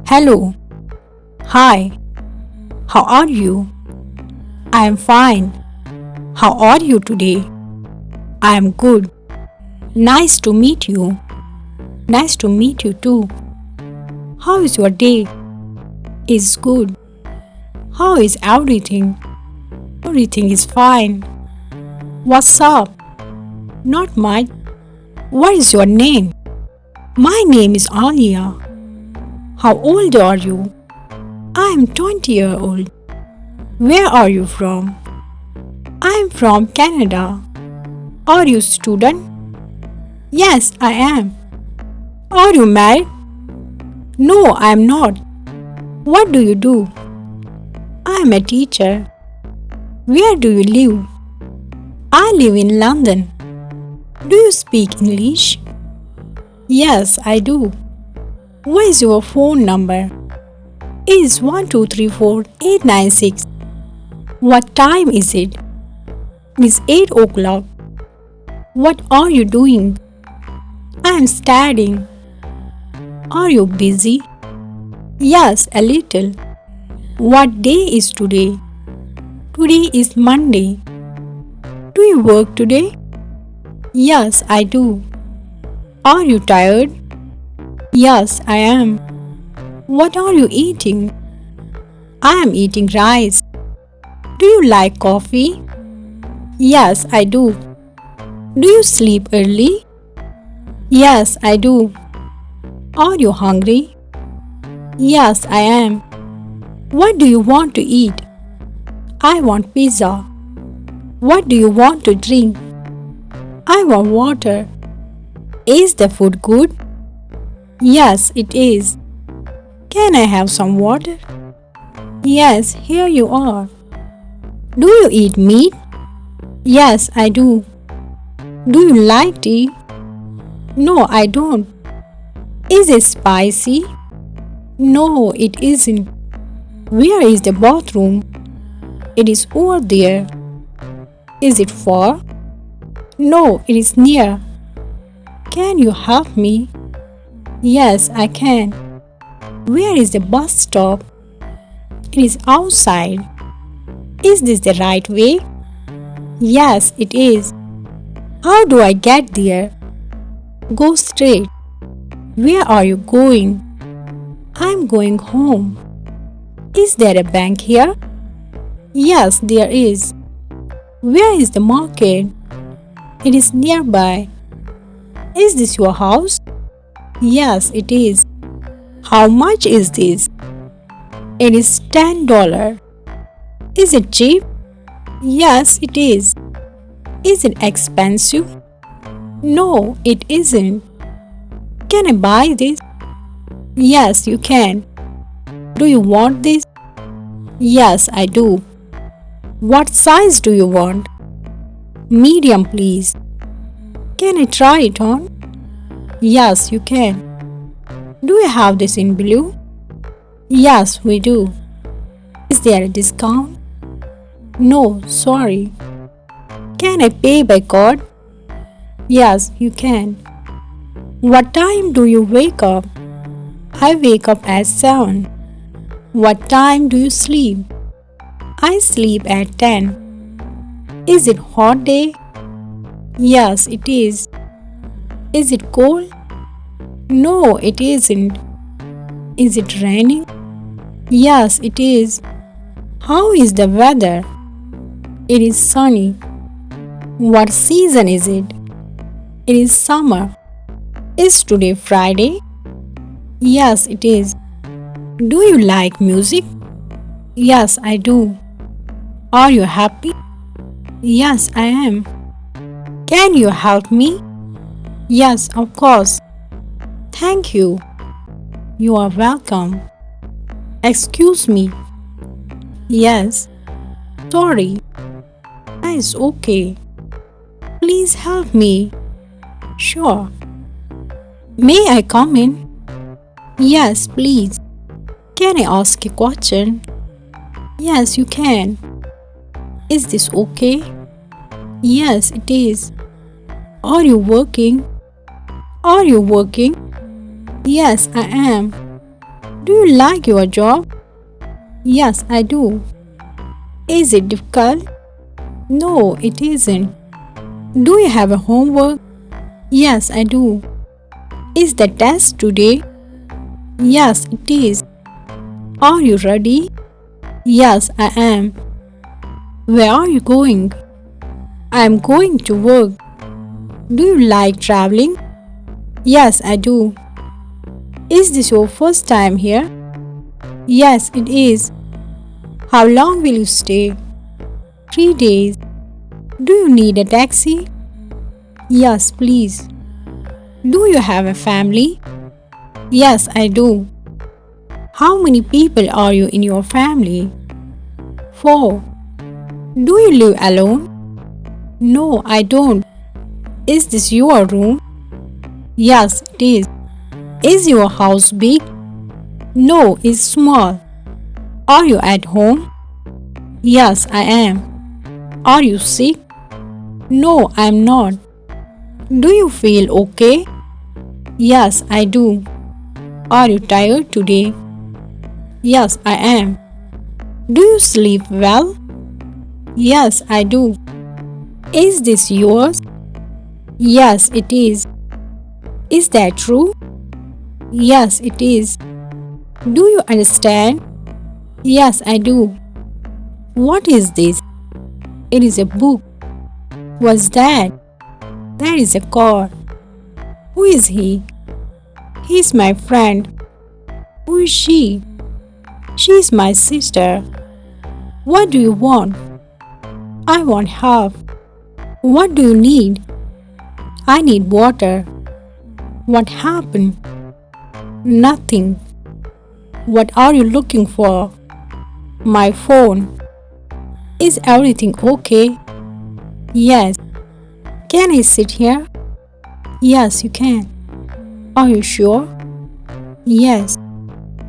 Hello. Hi. How are you? I am fine. How are you today? I am good. Nice to meet you. Nice to meet you too. How is your day? Is good. How is everything? Everything is fine. What's up? Not much. What is your name? My name is Alia. How old are you? I am 20-year-old. Where are you from? I am from Canada. Are you student? Yes, I am. Are you married? No, I am not. What do you do? I am a teacher. Where do you live? I live in London. Do you speak English? Yes, I do. What is your phone number? It is 1234896. What time is it? It is 8 o'clock. What are you doing? I am studying. Are you busy? Yes, a little. What day is today? Today is Monday. Do you work today? Yes, I do. Are you tired? Yes, I am. What are you eating? I am eating rice. Do you like coffee? Yes, I do. Do you sleep early? Yes, I do. Are you hungry? Yes, I am. What do you want to eat? I want pizza. What do you want to drink? I want water. Is the food good? Yes, it is. Can I have some water? Yes, here you are. Do you eat meat? Yes, I do. Do you like tea? No, I don't. Is it spicy? No, it isn't. Where is the bathroom? It is over there. Is it far? No, it is near. Can you help me? Yes, I can. Where is the bus stop? It is outside. Is this the right way? Yes, it is. How do I get there? Go straight. Where are you going? I'm going home. Is there a bank here? Yes, there is. Where is the market? It is nearby. Is this your house? Yes, it is. How much is this? It is $10. Is it cheap? Yes, it is. Is it expensive? No, it isn't. Can I buy this? Yes, you can. Do you want this? Yes, I do. What size do you want? Medium, please. Can I try it on? Yes, you can. Do you have this in blue? Yes, we do. Is there a discount? No, sorry. Can I pay by card? Yes, you can. What time do you wake up? I wake up at 7. What time do you sleep? I sleep at 10. Is it hot day? Yes, it is. Is it cold? No, it isn't. Is it raining? Yes, it is. How is the weather? It is sunny. What season is it? It is summer. Is today Friday? Yes, it is. Do you like music? Yes, I do. Are you happy? Yes, I am. Can you help me? Yes, of course. Thank you. You are welcome. Excuse me. Yes. Sorry. It's okay. Please help me. Sure. May I come in? Yes, please. Can I ask a question? Yes, you can. Is this okay? Yes, it is. Are you working? Are you working? Yes, I am. Do you like your job? Yes, I do. Is it difficult? No, it isn't. Do you have a homework? Yes, I do. Is the test today? Yes, it is. Are you ready? Yes, I am. Where are you going? I am going to work. Do you like traveling? Yes, I do. Is this your first time here? Yes, it is. How long will you stay? 3 days. Do you need a taxi? Yes, please. Do you have a family? Yes, I do. How many people are you in your family? 4. Do you live alone? No, I don't. Is this your room? Yes, it is. Is your house big? No, it's small. Are you at home? Yes, I am. Are you sick? No, I'm not. Do you feel okay? Yes, I do. Are you tired today? Yes, I am. Do you sleep well? Yes, I do. Is this yours? Yes, it is. Is that true? Yes, it is. Do you understand? Yes, I do. What is this? It is a book. What's that? That is a car. Who is he? He is my friend. Who is she? She is my sister. What do you want? I want half. What do you need? I need water. What happened? Nothing. What are you looking for? My phone. Is everything okay? Yes. Can I sit here? Yes, you can. Are you sure? Yes.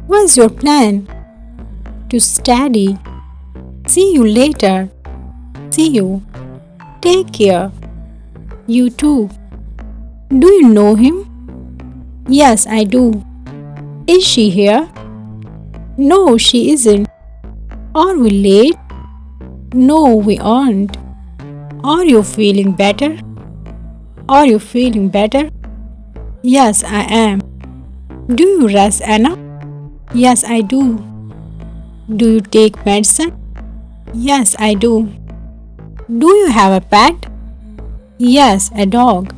What's your plan? To study. See you later. See you. Take care. You too. Do you know him? Yes, I do. Is she here? No, she isn't. Are we late? No, we aren't. Are you feeling better? Are you feeling better? Yes, I am. Do you rest enough? Yes, I do. Do you take medicine? Yes, I do. Do you have a pet? Yes, a dog.